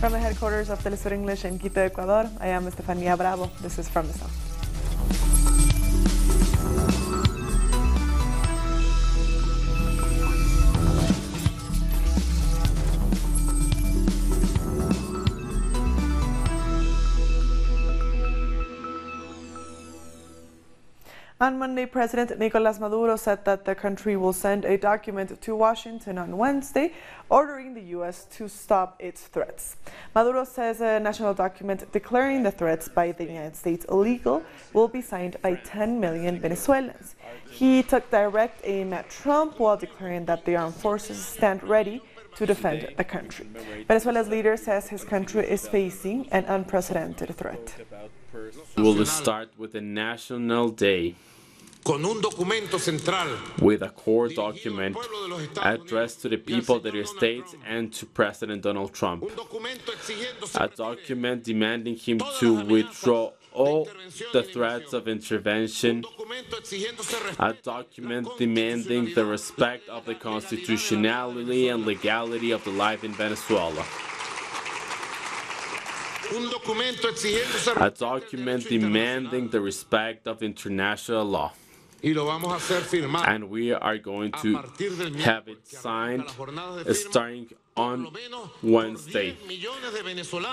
From the headquarters of Telesur English in Quito, Ecuador, I am Estefania Bravo. This is From the South. On Monday, President Nicolás Maduro said that the country will send a document to Washington on Wednesday, ordering the U.S. to stop its threats. Maduro says a national document declaring the threats by the United States illegal will be signed by 10 million Venezuelans. He took direct aim at Trump while declaring that the armed forces stand ready to defend the country. Venezuela's leader says his country is facing an unprecedented threat. We'll start with a national day with a core document addressed to the people of the United States and to President Donald Trump. A document demanding him to withdraw all the threats of intervention. A document demanding the respect of the constitutionality and legality of the life in Venezuela. A document demanding the respect of international law. And we are going to have it signed starting on Wednesday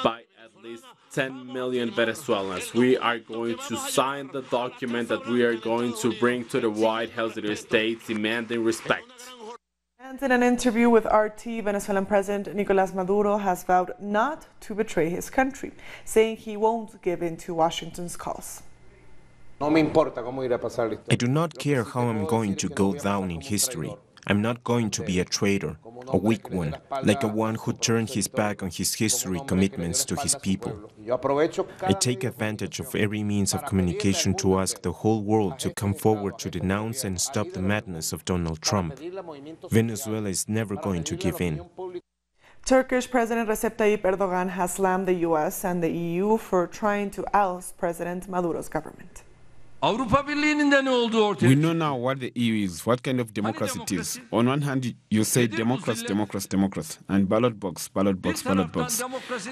by at least 10 million Venezuelans. We are going to sign the document that we are going to bring to the White House of the United States demanding respect. And in an interview with RT, Venezuelan President Nicolás Maduro has vowed not to betray his country, saying he won't give in to Washington's calls. I do not care how I'm going to go down in history. I'm not going to be a traitor, a weak one, like a one who turned his back on his history commitments to his people. I take advantage of every means of communication to ask the whole world to come forward to denounce and stop the madness of Donald Trump. Venezuela is never going to give in. Turkish President Recep Tayyip Erdogan has slammed the US and the EU for trying to oust President Maduro's government. We know now what the EU is, what kind of democracy it is. On one hand, you say democracy, and ballot box.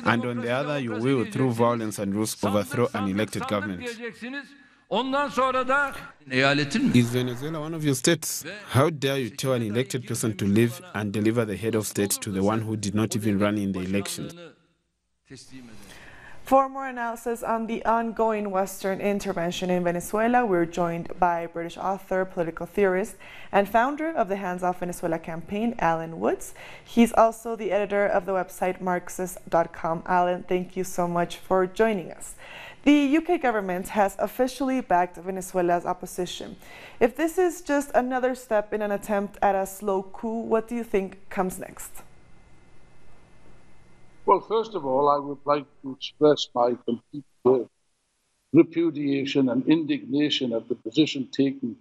And on the other, you will, through violence and rules, overthrow an elected government. Is Venezuela one of your states? How dare you tell an elected person to leave and deliver the head of state to the one who did not even run in the elections? For more analysis on the ongoing Western intervention in Venezuela, we're joined by British author, political theorist, and founder of the Hands Off Venezuela campaign, Alan Woods. He's also the editor of the website Marxist.com. Alan, thank you so much for joining us. The UK government has officially backed Venezuela's opposition. If this is just another step in an attempt at a slow coup, what do you think comes next? Well, first of all, I would like to express my complete repudiation and indignation at the position taken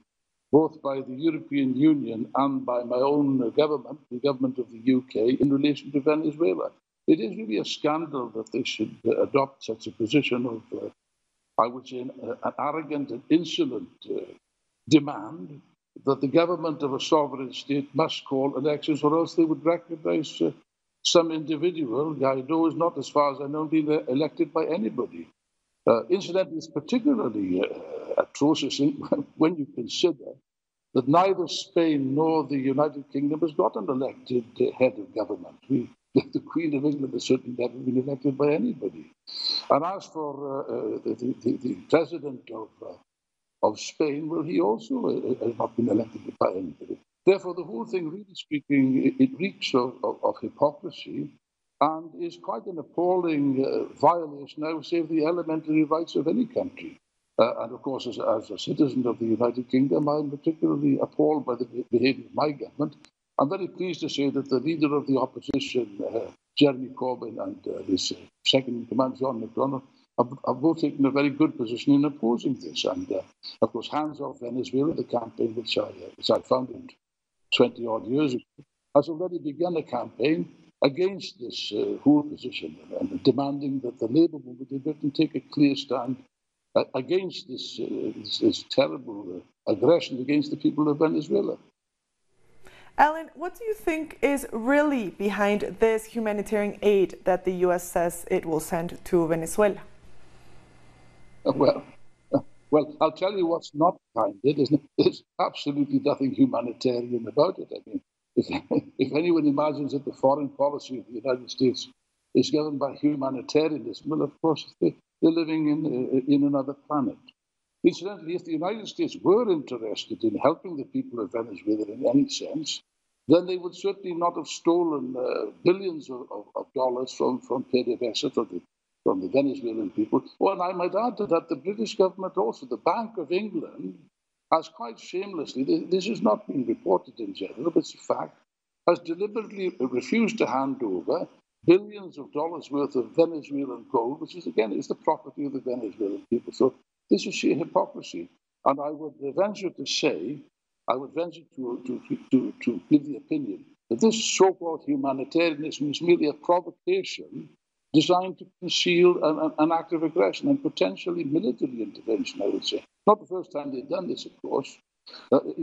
both by the European Union and by my own government, the government of the UK, in relation to Venezuela. It is really a scandal that they should adopt such a position of, I would say, an arrogant and insolent demand that the government of a sovereign state must call elections, or else they would recognize some individual, Guaido, is not, as far as I know, being elected by anybody. Incidentally, it's particularly atrocious when you consider that neither Spain nor the United Kingdom has got an elected head of government. The Queen of England has certainly never been elected by anybody. And as for the president of Spain, well, he also has not been elected by anybody. Therefore, the whole thing, really speaking, it reeks of hypocrisy and is quite an appalling violation, I would say, of the elementary rights of any country. And of course, as a citizen of the United Kingdom, I'm particularly appalled by the behaviour of my government. I'm very pleased to say that the leader of the opposition, Jeremy Corbyn, and his second-in-command, John McDonnell, have both taken a very good position in opposing this. And of course, Hands Off Venezuela, the campaign which I founded 20-odd years ago, has already begun a campaign against this whole position and demanding that the Labour movement in Britain take a clear stand against this terrible aggression against the people of Venezuela. Alan, what do you think is really behind this humanitarian aid that the U.S. says it will send to Venezuela? Well, I'll tell you what's not behind it. There's absolutely nothing humanitarian about it. I mean, if anyone imagines that the foreign policy of the United States is governed by humanitarianism, well, of course, they're living in another planet. Incidentally, if the United States were interested in helping the people of Venezuela in any sense, then they would certainly not have stolen billions of dollars from PDVSA, from the Venezuelan people. Oh, and I might add to that the British government also, the Bank of England, has quite shamelessly, this has not been reported in general, but it's a fact, has deliberately refused to hand over billions of dollars worth of Venezuelan gold, which is, again, is the property of the Venezuelan people. So this is sheer hypocrisy. And I would venture to say, I would venture to give the opinion that this so-called humanitarianism is merely a provocation designed to conceal an act of aggression and potentially military intervention, I would say. Not the first time they've done this, of course.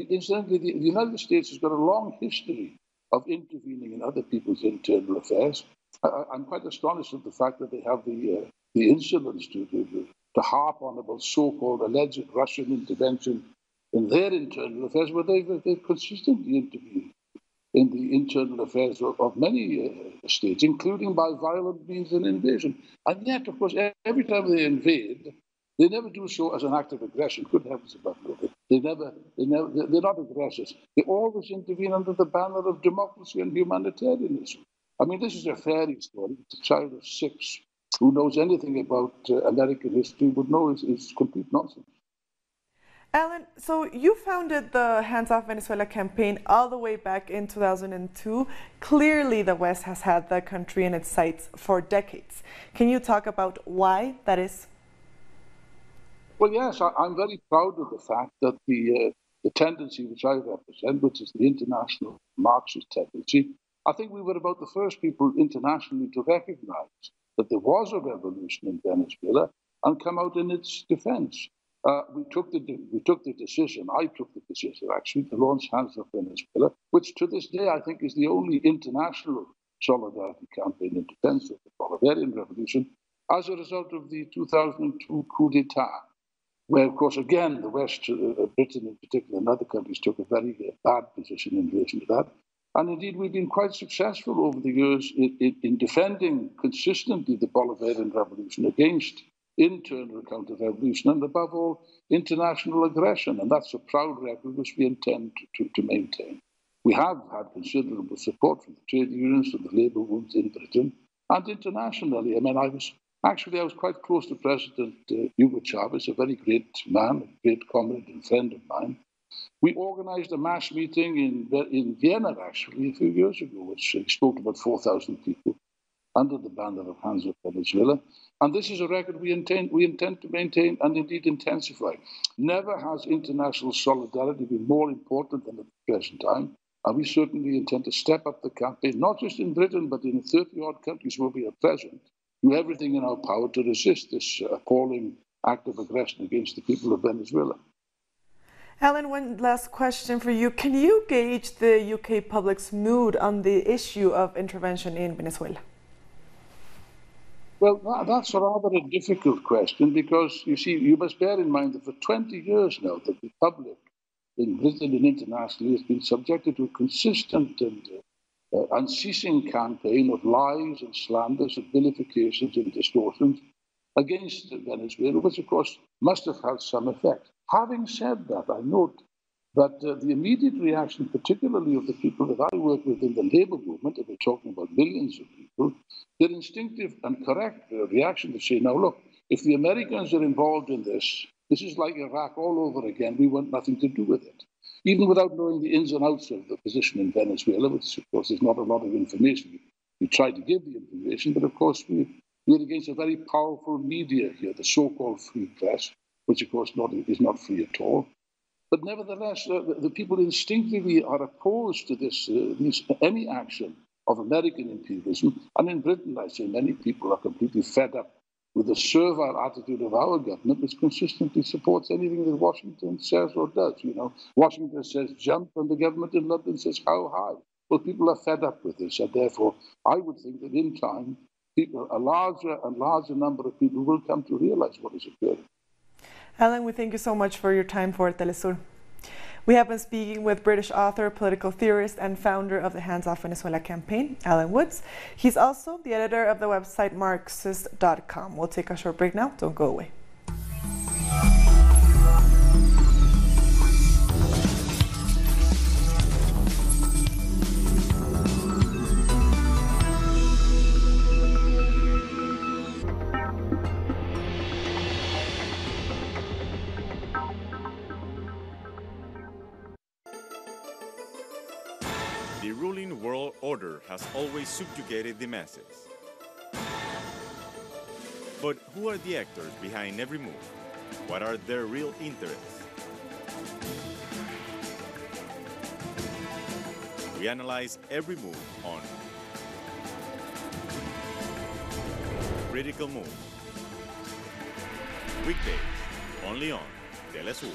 Incidentally, the United States has got a long history of intervening in other people's internal affairs. I'm quite astonished at the fact that they have the insolence to harp on about so-called alleged Russian intervention in their internal affairs, where they've consistently intervened in the internal affairs of many states, including by violent means and invasion. And yet, of course, every time they invade, they never do so as an act of aggression. Good heavens above all. They're not aggressors. They always intervene under the banner of democracy and humanitarianism. I mean, this is a fairy story. It's a child of 6 who knows anything about American history would know it's complete nonsense. Alan, so you founded the Hands Off Venezuela campaign all the way back in 2002. Clearly, the West has had the country in its sights for decades. Can you talk about why that is? Well, yes, I'm very proud of the fact that the tendency which I represent, which is the international Marxist tendency, I think we were about the first people internationally to recognize that there was a revolution in Venezuela and come out in its defense. We took the decision, I took the decision actually, to launch Hands Off Venezuela, which to this day I think is the only international solidarity campaign in defense of the Bolivarian Revolution as a result of the 2002 coup d'etat, where, of course, again, the West, Britain in particular, and other countries took a very bad position in relation to that. And indeed, we've been quite successful over the years in defending consistently the Bolivarian Revolution against internal counter-revolution and, above all, international aggression. And that's a proud record which we intend to maintain. We have had considerable support from the trade unions, from the labour movement in Britain, and internationally. I mean, I was quite close to President Hugo Chavez, a very great man, a great comrade and friend of mine. We organised a mass meeting in Vienna, actually, a few years ago, which spoke to about 4,000 people under the banner of Hands Off Venezuela. And this is a record we intend to maintain and indeed intensify. Never has international solidarity been more important than at the present time. And we certainly intend to step up the campaign, not just in Britain, but in 30-odd countries where we are present, do everything in our power to resist this appalling act of aggression against the people of Venezuela. Alan, one last question for you. Can you gauge the UK public's mood on the issue of intervention in Venezuela? Well, that's a rather a difficult question because, you see, you must bear in mind that for 20 years now, that the public in Britain and internationally has been subjected to a consistent and unceasing campaign of lies and slanders and vilifications and distortions against Venezuela, which, of course, must have had some effect. Having said that, I note that the immediate reaction, particularly of the people that I work with in the labour movement, and we're talking about millions of people, their instinctive and correct reaction to say, now look, if the Americans are involved in this, this is like Iraq all over again, we want nothing to do with it. Even without knowing the ins and outs of the position in Venezuela, which of course is not a lot of information. We try to give the information, but of course we're against a very powerful media here, the so-called free press, which of course is not free at all. But nevertheless, the people instinctively are opposed to this, any action of American imperialism. And in Britain, I say many people are completely fed up with the servile attitude of our government, which consistently supports anything that Washington says or does. You know, Washington says jump, and the government in London says how high. Well, people are fed up with this, and therefore, I would think that in time, a larger and larger number of people will come to realize what is occurring. Alan, we thank you so much for your time for Telesur. We have been speaking with British author, political theorist, and founder of the Hands Off Venezuela campaign, Alan Woods. He's also the editor of the website Marxist.com. We'll take a short break now. Don't go away. The ruling world order has always subjugated the masses. But who are the actors behind every move? What are their real interests? We analyze every move on Critical Move. Weekdays, only on Telesur.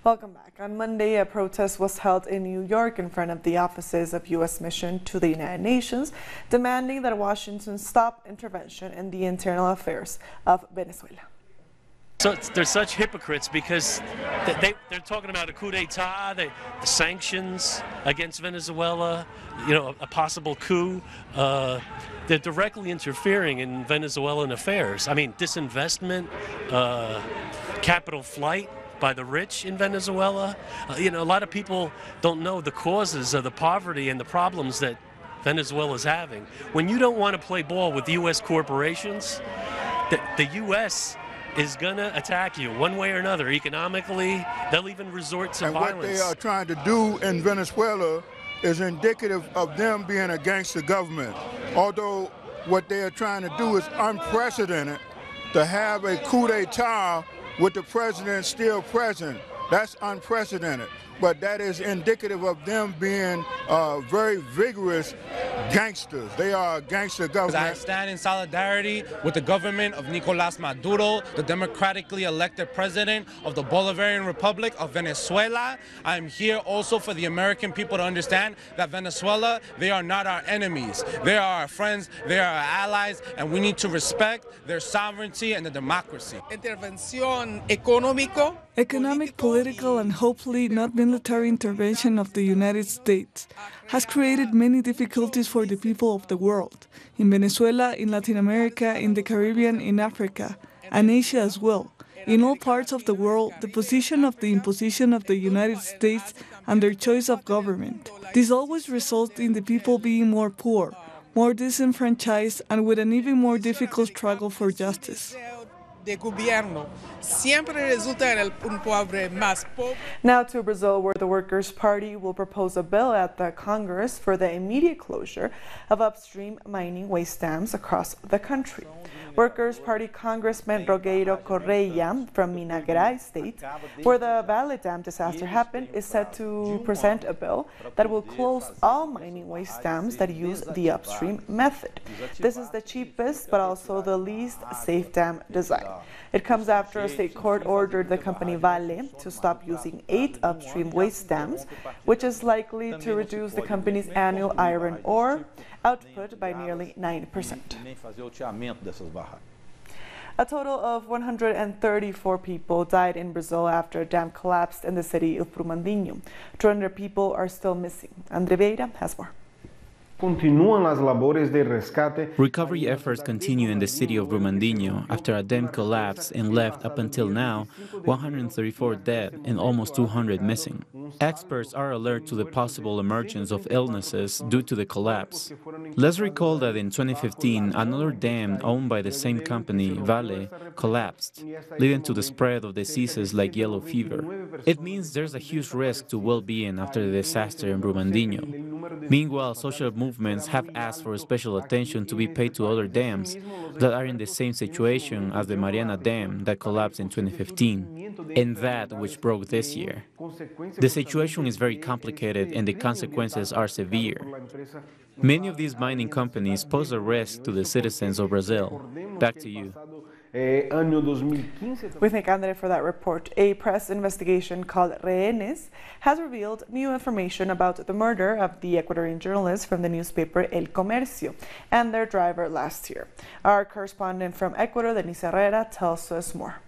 Welcome back. On Monday, a protest was held in New York in front of the offices of U.S. Mission to the United Nations, demanding that Washington stop intervention in the internal affairs of Venezuela. So they're such hypocrites because they're talking about a coup d'etat, the sanctions against Venezuela, you know, a possible coup. They're directly interfering in Venezuelan affairs. I mean, disinvestment, capital flight by the rich in Venezuela. You know, a lot of people don't know the causes of the poverty and the problems that Venezuela is having. When you don't want to play ball with U.S. corporations, the U.S. is going to attack you one way or another. Economically, they'll even resort to violence. And what they are trying to do in Venezuela is indicative of them being against the government. Although what they are trying to do is unprecedented, to have a coup d'etat with the president still present. That's unprecedented, but that is indicative of them being very vigorous gangsters. They are a gangster government. I stand in solidarity with the government of Nicolás Maduro, the democratically elected president of the Bolivarian Republic of Venezuela. I'm here also for the American people to understand that Venezuela, they are not our enemies. They are our friends, they are our allies, and we need to respect their sovereignty and the democracy. Intervención económico, economic, political, and hopefully not military intervention of the United States has created many difficulties for the people of the world, in Venezuela, in Latin America, in the Caribbean, in Africa, and Asia as well. In all parts of the world, the position of the imposition of the United States and their choice of government. This always results in the people being more poor, more disenfranchised, and with an even more difficult struggle for justice. Now to Brazil, where the Workers' Party will propose a bill at the Congress for the immediate closure of upstream mining waste dams across the country. Workers' Party Congressman Rogueiro Correia from Minas Gerais state, where the Vale Dam disaster happened, is set to present a bill that will close all mining waste dams that use the upstream method. This is the cheapest but also the least safe dam design. It comes after a state court ordered the company Vale to stop using 8 upstream waste dams, which is likely to reduce the company's annual iron ore output by nearly 9%. A total of 134 people died in Brazil after a dam collapsed in the city of Brumadinho. 200 people are still missing. Andre Vieira has more. Recovery efforts continue in the city of Brumadinho after a dam collapsed and left, up until now, 134 dead and almost 200 missing. Experts are alert to the possible emergence of illnesses due to the collapse. Let's recall that in 2015, another dam owned by the same company, Vale, collapsed, leading to the spread of diseases like yellow fever. It means there's a huge risk to well-being after the disaster in Brumadinho. Meanwhile, social movements have asked for special attention to be paid to other dams that are in the same situation as the Mariana Dam that collapsed in 2015, and that which broke this year. The situation is very complicated and the consequences are severe. Many of these mining companies pose a risk to the citizens of Brazil. Back to you. We thank Andre for that report. A press investigation called Rehenes has revealed new information about the murder of the Ecuadorian journalist from the newspaper El Comercio and their driver last year. Our correspondent from Ecuador, Denise Herrera, tells us more.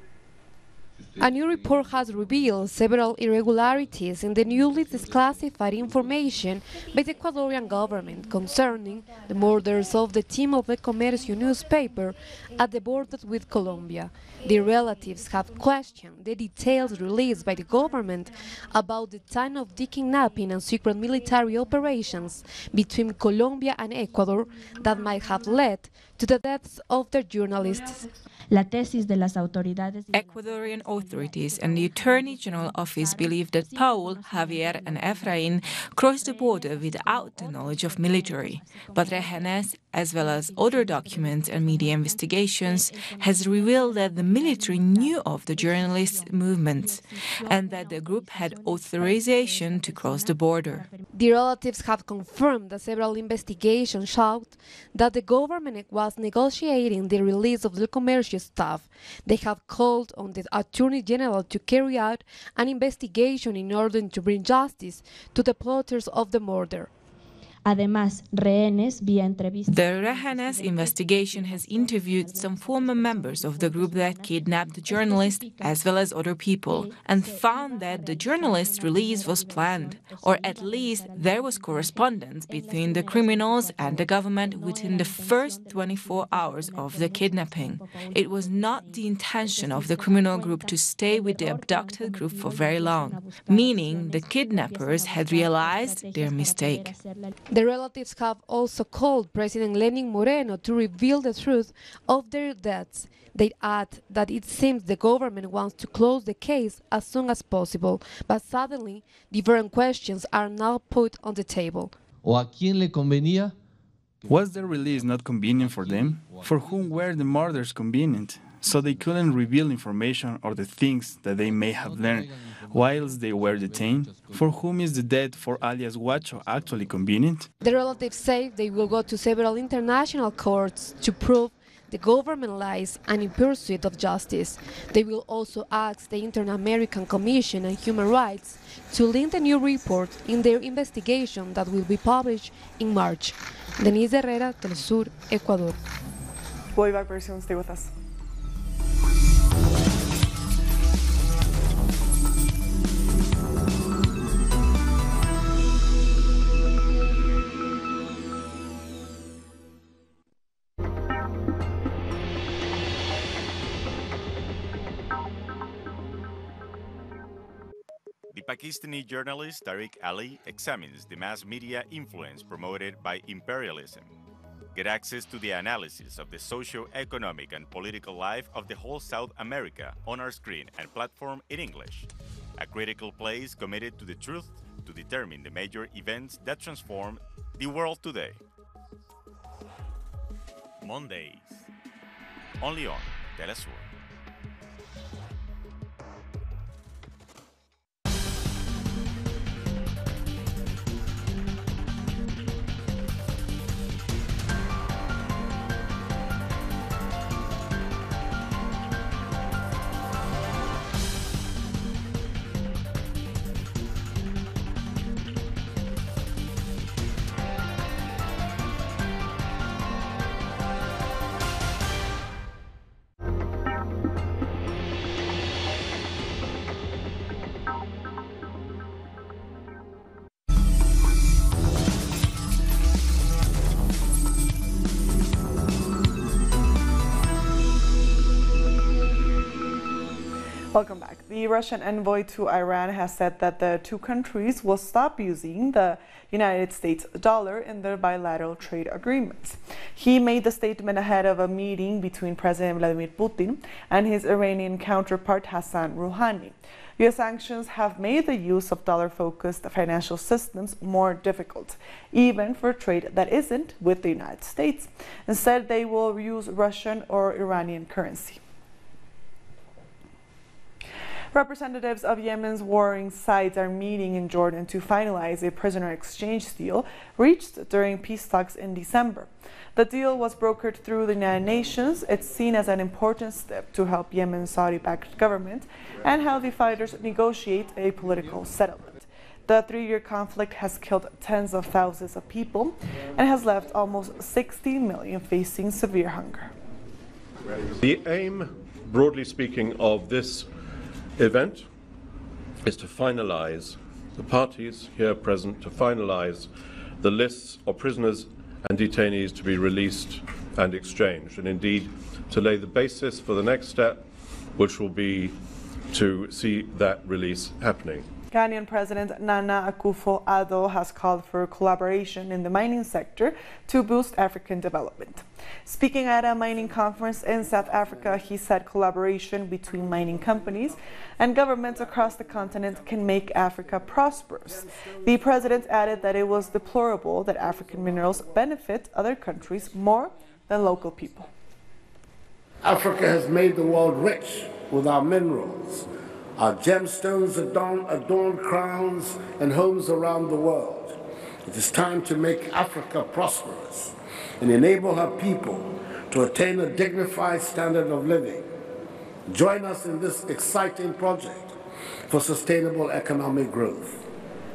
A new report has revealed several irregularities in the newly declassified information by the Ecuadorian government concerning the murders of the team of the Comercio newspaper at the border with Colombia. Their relatives have questioned the details released by the government about the time of the kidnapping and secret military operations between Colombia and Ecuador that might have led to the deaths of their journalists. Ecuadorian authorities and the Attorney General Office believe that Paul, Javier, and Efrain crossed the border without the knowledge of military. But Rehenes, as well as other documents and media investigations, has revealed that the military knew of the journalists' movements and that the group had authorization to cross the border. The relatives have confirmed that several investigations showed that the government was negotiating the release of the Comercio staff. They have called on the Attorney General to carry out an investigation in order to bring justice to the plotters of the murder. The Rehenes investigation has interviewed some former members of the group that kidnapped the journalist, as well as other people, and found that the journalist's release was planned, or at least there was correspondence between the criminals and the government within the first 24 hours of the kidnapping. It was not the intention of the criminal group to stay with the abducted group for very long, meaning the kidnappers had realized their mistake. The relatives have also called President Lenin Moreno to reveal the truth of their deaths. They add that it seems the government wants to close the case as soon as possible, but suddenly different questions are now put on the table. Was the release not convenient for them? For whom were the murders convenient? So they couldn't reveal information or the things that they may have learned whilst they were detained? For whom is the death for alias Guacho actually convenient? The relatives say they will go to several international courts to prove the government lies and in pursuit of justice. They will also ask the Inter-American Commission on Human Rights to link the new report in their investigation that will be published in March. Denise Herrera, Telesur, Ecuador. We'll be back very soon. Stay with us. The Pakistani journalist Tariq Ali examines the mass media influence promoted by imperialism. Get access to the analysis of the socio-economic and political life of the whole South America on our screen and platform in English. A critical place committed to the truth to determine the major events that transform the world today. Mondays, only on Telesur. Welcome back. The Russian envoy to Iran has said that the two countries will stop using the United States dollar in their bilateral trade agreements. He made the statement ahead of a meeting between President Vladimir Putin and his Iranian counterpart Hassan Rouhani. U.S. sanctions have made the use of dollar-focused financial systems more difficult, even for trade that isn't with the United States. Instead, they will use Russian or Iranian currency. Representatives of Yemen's warring sides are meeting in Jordan to finalize a prisoner exchange deal reached during peace talks in December. The deal was brokered through the United Nations. It's seen as an important step to help Yemen's Saudi-backed government and help the fighters negotiate a political settlement. The three-year conflict has killed tens of thousands of people and has left almost 60 million facing severe hunger. The aim, broadly speaking, of this event is to finalize, the parties here present, to finalize the lists of prisoners and detainees to be released and exchanged, and indeed to lay the basis for the next step, which will be to see that release happening. Ghanaian President Nana Akufo-Addo has called for collaboration in the mining sector to boost African development. Speaking at a mining conference in South Africa, he said collaboration between mining companies and governments across the continent can make Africa prosperous. The president added that it was deplorable that African minerals benefit other countries more than local people. Africa has made the world rich with our minerals. Our gemstones adorn crowns and homes around the world. It is time to make Africa prosperous and enable her people to attain a dignified standard of living. Join us in this exciting project for sustainable economic growth.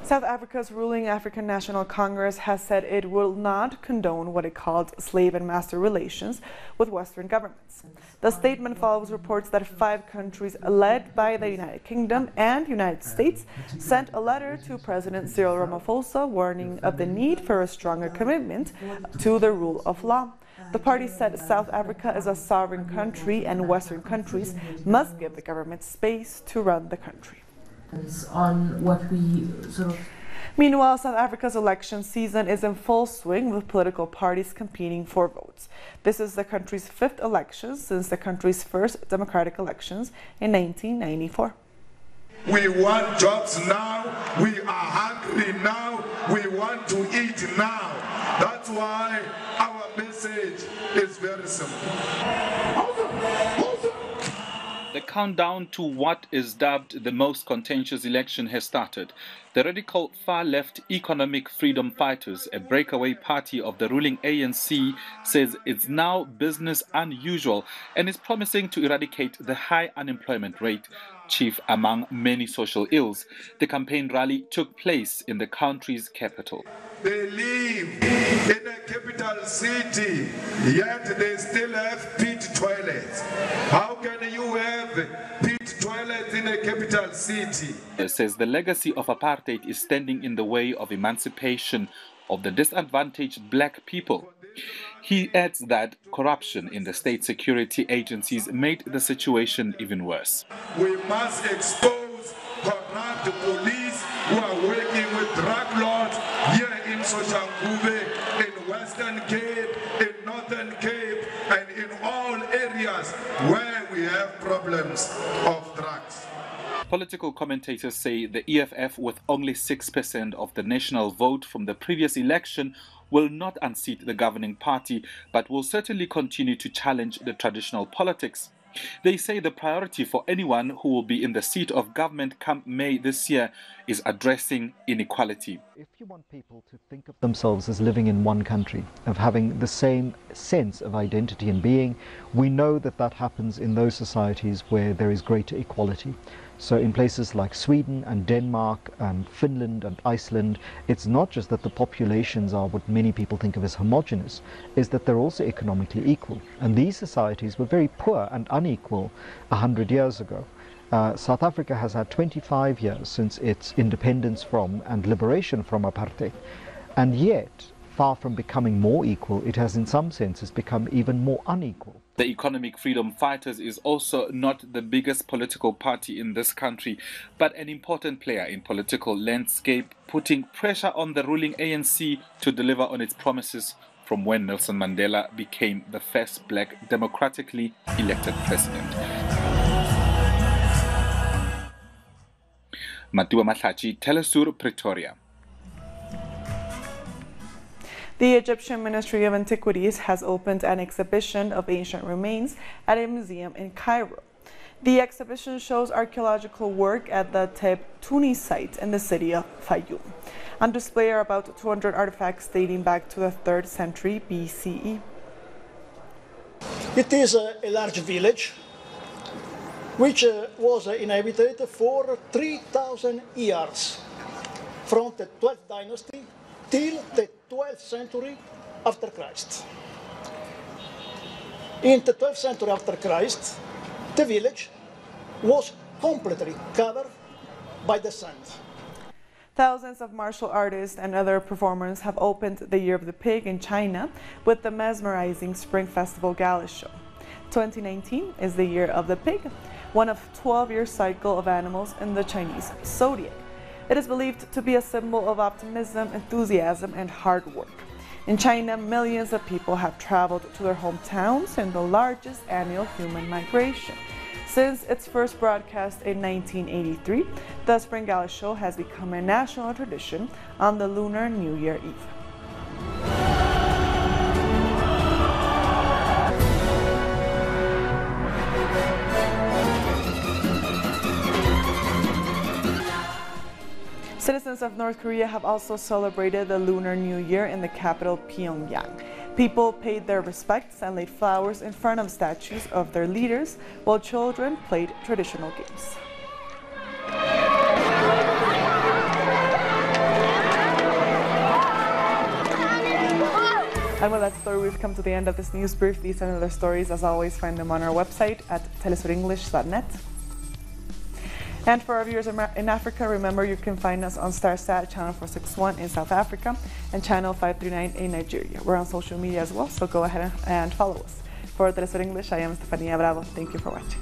South Africa's ruling African National Congress has said it will not condone what it called slave and master relations with Western governments. The statement follows reports that 5 countries led by the United Kingdom and United States sent a letter to President Cyril Ramaphosa warning of the need for a stronger commitment to the rule of law. The party said South Africa is a sovereign country and Western countries must give the government space to run the country. On what we Meanwhile, South Africa's election season is in full swing with political parties competing for votes. This is the country's 5th election since the country's first democratic elections in 1994. We want jobs now, we are hungry now, we want to eat now. That's why our message is very simple. The countdown to what is dubbed the most contentious election has started. The radical far-left Economic Freedom Fighters, a breakaway party of the ruling ANC, says it's now business unusual and is promising to eradicate the high unemployment rate, chief among many social ills. The campaign rally took place in the country's capital. They live in a capital city, yet they still have pit toilets. How can you have pit toilets in a capital city? It says the legacy of apartheid is standing in the way of emancipation of the disadvantaged black people. He adds that corruption in the state security agencies made the situation even worse. We must expose corrupt police who are working with drug lords here in Soshanguve, in Western Cape, in Northern Cape, and in all areas where we have problems of drugs. Political commentators say the EFF, with only 6% of the national vote from the previous election, will not unseat the governing party, but will certainly continue to challenge the traditional politics. They say the priority for anyone who will be in the seat of government come May this year is addressing inequality. If you want people to think of themselves as living in one country, of having the same sense of identity and being, we know that that happens in those societies where there is greater equality. So in places like Sweden and Denmark and Finland and Iceland, it's not just that the populations are what many people think of as homogeneous, is that they're also economically equal. And these societies were very poor and unequal 100 years ago. South Africa has had 25 years since its independence from and liberation from apartheid. And yet, far from becoming more equal, it has in some senses become even more unequal. The Economic Freedom Fighters is also not the biggest political party in this country, but an important player in political landscape, putting pressure on the ruling ANC to deliver on its promises from when Nelson Mandela became the first black democratically elected president. Matiwa Mahlachi, Telesur, Pretoria. The Egyptian Ministry of Antiquities has opened an exhibition of ancient remains at a museum in Cairo. The exhibition shows archaeological work at the Tebtuni site in the city of Fayoum. On display are about 200 artifacts dating back to the 3rd century BCE. It is a large village which was inhabited for 3,000 years, from the 12th dynasty till the 12th century after Christ. In the 12th century after Christ, the village was completely covered by the sand. Thousands of martial artists and other performers have opened the Year of the Pig in China with the mesmerizing Spring Festival Gala Show. 2019 is the Year of the Pig, one of 12-year cycle of animals in the Chinese zodiac. It is believed to be a symbol of optimism, enthusiasm, and hard work. In China, millions of people have traveled to their hometowns in the largest annual human migration. Since its first broadcast in 1983, the Spring Gala Show has become a national tradition on the Lunar New Year Eve. Citizens of North Korea have also celebrated the Lunar New Year in the capital, Pyongyang. People paid their respects and laid flowers in front of statues of their leaders, while children played traditional games. And with that story, we've come to the end of this news brief. These and other stories, as always, find them on our website at telesurenglish.net. And for our viewers in Africa, remember you can find us on Starsat channel 461 in South Africa and channel 539 in Nigeria. We're on social media as well, so go ahead and follow us. For Telesur English, I am Estefania Bravo. Thank you for watching.